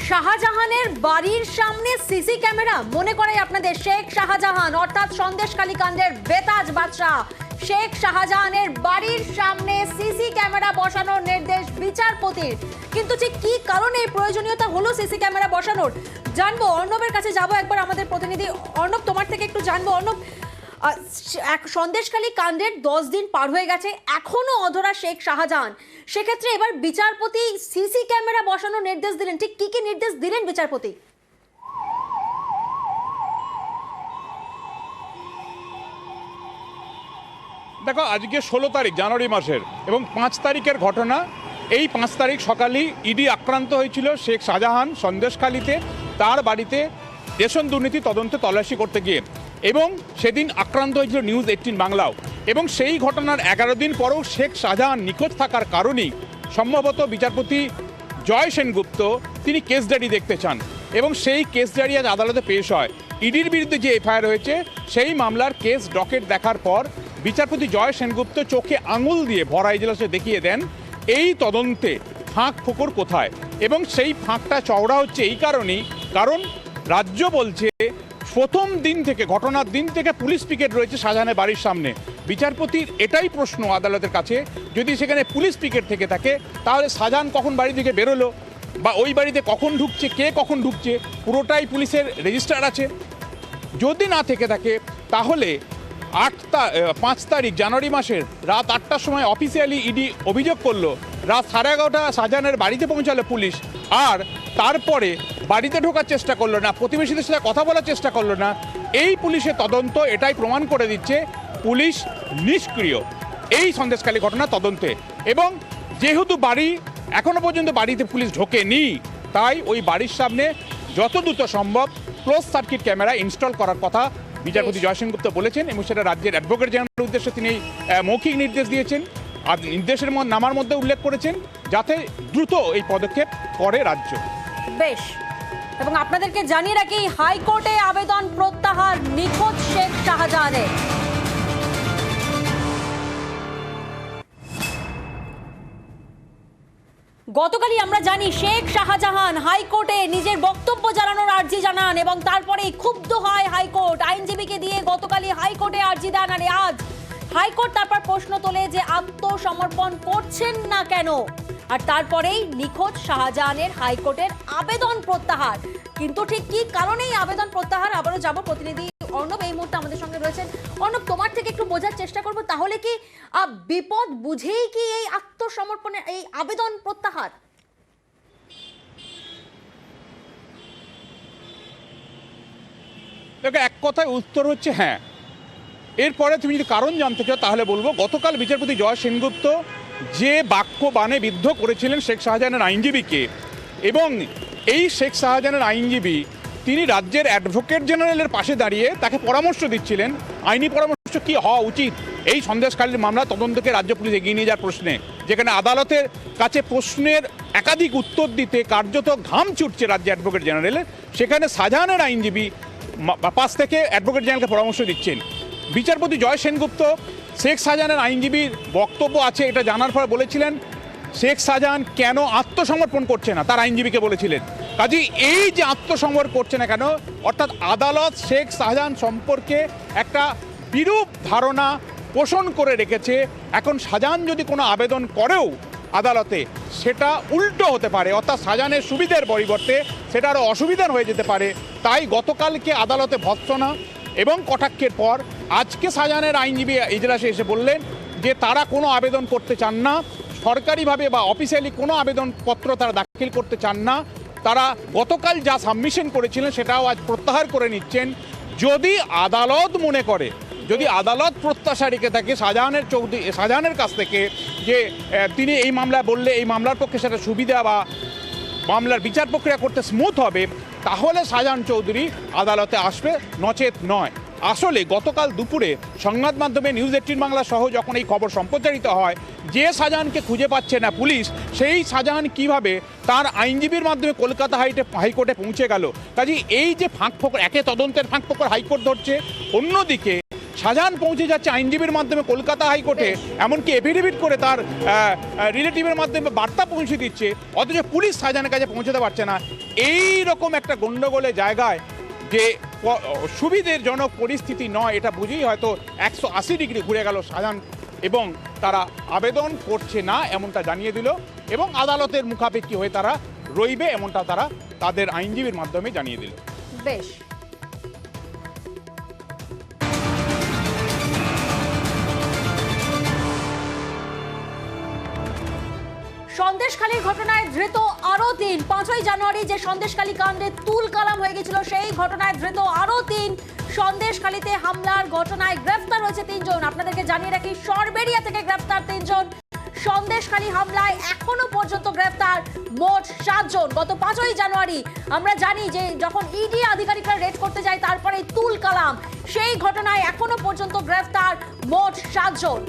শাহজাহানের বাড়ির সামনে সিসি ক্যামেরা মনে করে আপনাদের শেখ শাহজাহান অর্থাৎ সন্দেশখালী কাণ্ডের বেতাজ বাদশাহ শেখ শাহজাহানের বাড়ির সামনে সিসি ক্যামেরা বসানোর নির্দেশ বিচারপতির। কিন্তু ঠিক কি কারণে প্রয়োজনীয়তা হলো সিসি ক্যামেরা বসানোর জানবো। অর্ণবের কাছে যাব একবার, আমাদের প্রতিনিধি অর্ণব, তোমার থেকে একটু জানবো। অর্ণব, সন্দেশখালী কাণ্ডের 10 দিন পার হয়ে গেছে, এখনো অধরা শেখ শাহজাহান, সেক্ষেত্রে এবার বিচারপতি সিসি ক্যামেরা বসানোর নির্দেশ দিলেন, ঠিক কি কি নির্দেশ দিলেন বিচারপতি? দেখো, আজকে 16 তারিখ জানুয়ারি মাসের এবং 5 তারিখের ঘটনা। এই 5 তারিখ সকালেই ইডি আক্রান্ত হয়েছিল শেখ শাহজাহান সন্দেশখালীতে, তার বাড়িতে রেশন দুর্নীতি তদন্তে তল্লাশি করতে গিয়ে, এবং সেদিন আক্রান্ত হয়েছিল নিউজ 18 বাংলাও। এবং সেই ঘটনার 11 দিন পরেও শেখ শাহজাহান নিখোঁজ থাকার কারণেই সম্ভবত বিচারপতি জয় সেনগুপ্ত তিনি কেস ডায়েরি দেখতে চান, এবং সেই কেস ডায়েরি আজ আদালতে পেশ হয়। ইডির বিরুদ্ধে যে এফআইআর হয়েছে সেই মামলার কেস ডকেট দেখার পর বিচারপতি জয় সেনগুপ্ত চোখে আঙুল দিয়ে ভরা এজলাসে দেখিয়ে দেন এই তদন্তে ফাঁক ফোকর কোথায়। এবং সেই ফাঁকটা চওড়া হচ্ছে এই কারণেই, কারণ রাজ্য বলছে প্রথম দিন থেকে, ঘটনার দিন থেকে পুলিশ পিকেট রয়েছে শাহজাহানের বাড়ির সামনে। বিচারপতির এটাই প্রশ্ন আদালতের কাছে, যদি সেখানে পুলিশ পিকেট থেকে থাকে তাহলে শাহজাহান কখন বাড়ি থেকে বেরোলো, বা ওই বাড়িতে কখন ঢুকছে, কে কখন ঢুকছে, পুরোটাই পুলিশের রেজিস্টার আছে। যদি না থেকে থাকে তাহলে 5 তারিখ জানুয়ারি মাসের রাত 8টার সময় অফিসিয়ালি ইডি অভিযোগ করলো, রাত 11:30 শাহজাহানের বাড়িতে পৌঁছালো পুলিশ, আর তারপরে বাড়িতে ঢোকার চেষ্টা করলো না, প্রতিবেশীদের সাথে কথা বলার চেষ্টা করলো না। এই পুলিশের তদন্ত এটাই প্রমাণ করে দিচ্ছে পুলিশ নিষ্ক্রিয় এই সন্দেশখালী ঘটনা তদন্তে। এবং যেহেতু বাড়ি এখনো পর্যন্ত বাড়িতে পুলিশ ঢোকেনি, তাই ওই বাড়ির সামনে যত দ্রুত সম্ভব ক্লোজ সার্কিট ক্যামেরা ইনস্টল করার কথা বিচারপতি জয় সেনগুপ্ত বলেছেন, এবং সেটা রাজ্যের অ্যাডভোকেট জেনারেলের উদ্দেশ্যে তিনি মৌখিক নির্দেশ দিয়েছেন। আর নির্দেশের নামার মধ্যে উল্লেখ করেছেন যাতে দ্রুত এই পদক্ষেপ করে রাজ্য। বেশ, এবং আপনাদেরকে জানিয়ে রাখি হাইকোর্টে আবেদন প্রত্যাহার নিখোঁজ শেখ শাহজাহানের। গতকালই আমরা জানি শেখ শাহজাহান হাইকোর্টে নিজের বক্তব্য জানানোর আর্জি জানান, এবং তারপরেই ক্ষুব্ধ হয় হাইকোর্ট। আইনজীবীকে দিয়ে গতকালই হাইকোর্টে আর্জি দেন, আর আজ হাইকোর্ট তারপর প্রশ্ন তোলে যে আত্মসমর্পণ করছেন না কেন, আর তারপরেই নিখোঁজ শাহজাহানের হাইকোর্টের আবেদন প্রত্যাহার। কিন্তু ঠিক কি কারণে এই আবেদন প্রত্যাহার, আবারও যাব প্রতিনিধি অর্ণব এই মুহূর্তে আমাদের সঙ্গে রয়েছেন। অর্ণব, তোমার থেকে একটু বোঝার চেষ্টা করবো, তাহলে কি বিপদ বুঝেই কি এই আত্মসমর্পণের এই আবেদন প্রত্যাহার? দেখো, এক কথায় উত্তর হচ্ছে হ্যাঁ। এরপরে তুমি যদি কারণ জানতে চাও তাহলে বলবো, গতকাল বিচারপতি জয় সেনগুপ্ত যে বাক্য বাণে বিদ্ধ করেছিলেন শেখ শাহজাহানের আইনজীবীকে, এবং এই শেখ শাহজাহানের আইনজীবী তিনি রাজ্যের অ্যাডভোকেট জেনারেলের পাশে দাঁড়িয়ে তাকে পরামর্শ দিচ্ছিলেন, আইনি পরামর্শ কি হওয়া উচিত এই সন্দেশখালীর মামলা তদন্তকে রাজ্য পুলিশ এগিয়ে নিয়ে যাওয়ার প্রশ্নে, যেখানে আদালতের কাছে প্রশ্নের একাধিক উত্তর দিতে কার্যত ঘাম ছুটছে রাজ্যের অ্যাডভোকেট জেনারেলের, সেখানে শাহজাহানের আইনজীবী পাশ থেকে অ্যাডভোকেট জেনারেলকে পরামর্শ দিচ্ছেন। বিচারপতি জয় সেনগুপ্ত শেখ শাহজাহানের আইনজীবীর বক্তব্য আছে এটা জানার পর বলেছিলেন শেখ শাহজাহান কেন আত্মসমর্পণ করছে না, তার আইনজীবীকে বলেছিলেন। কাজেই এই যে আত্মসমর্পণ করছে না কেন, অর্থাৎ আদালত শেখ শাহজাহান সম্পর্কে একটা বিরূপ ধারণা পোষণ করে রেখেছে। এখন শাহজাহান যদি কোনো আবেদন করেও আদালতে, সেটা উল্টো হতে পারে, অর্থাৎ শাহজাহানের সুবিধার পরিবর্তে সেটা আরও অসুবিধার হয়ে যেতে পারে। তাই গতকালকে আদালতে ভর্ৎসনা এবং কটাক্ষের পর আজকে শাহজাহানের আইনজীবী ইজলাসে এসে বললেন যে তারা কোনো আবেদন করতে চান না, সরকারিভাবে বা অফিসিয়ালি কোনো আবেদনপত্র তারা দাখিল করতে চান না। তারা গতকাল যা সাবমিশন করেছিলেন সেটাও আজ প্রত্যাহার করে নিচ্ছেন। যদি আদালত মনে করে, যদি আদালত প্রত্যাশা রেখে থাকে শাহজাহানের কাছ থেকে যে তিনি এই মামলায় বললে এই মামলার পক্ষে সেটা সুবিধা বা মামলার বিচার প্রক্রিয়া করতে স্মুথ হবে, তাহলে শাহজাহান চৌধুরী আদালতে আসবে, নচেত নয়। আসলে গতকাল দুপুরে সংবাদ মাধ্যমে নিউজ 18 বাংলা সহ যখন এই খবর সম্প্রচারিত হয় যে শাহজাহানকে খুঁজে পাচ্ছে না পুলিশ, সেই শাহজাহান কিভাবে তার আইনজীবীর মাধ্যমে কলকাতা হাইকোর্টে পৌঁছে গেল। কাজেই এই যে ফাঁক ফোকর, একে তদন্তের ফাঁক ফোকর হাইকোর্ট ধরছে, অন্যদিকে শাহজাহান পৌঁছে যাচ্ছে আইনজীবীর মাধ্যমে কলকাতা হাইকোর্টে, এমনকি এফিডেভিট করে তার রিলেটিভের মাধ্যমে বার্তা পৌঁছে দিচ্ছে, অথচ পুলিশ শাহজাহানের কাছে পৌঁছতে পারছে না। এই রকম একটা গণ্ডগোলের জায়গায় যে সুবিধাজনক পরিস্থিতি নয়, এটা বুঝেই হয়তো 180 ডিগ্রি ঘুরে গেল শাহজাহান, এবং তারা আবেদন করছে না এমনটা জানিয়ে দিল, এবং আদালতের মুখাপেক্ষি হয়ে তারা রইবে এমনটা তারা তাদের আইনজীবীর মাধ্যমে জানিয়ে দিল। বেশ, সন্দেশখালীর ঘটনায় ধৃত আরো 3। 5ই জানুয়ারি যে সন্দেশখালী কাণ্ডে তুল কালাম হয়ে গেছিল, সেই ঘটনায় ধৃত আরো 3। সন্দেশখালীতে হামলার ঘটনায় গ্রেফতার হয়েছে 3 জন। আপনাদেরকে জানিয়ে রাখি, সরবেরিয়া থেকে গ্রেফতার 3 জন। সন্দেশখালী হামলায় এখনো পর্যন্ত গ্রেফতার মোট 7 জন। গত 5ই জানুয়ারি আমরা জানি যে যখন ইডি আধিকারিকরা রেড করতে যায়, তারপরে তুল কালাম, সেই ঘটনায় এখনো পর্যন্ত গ্রেফতার মোট 7 জন।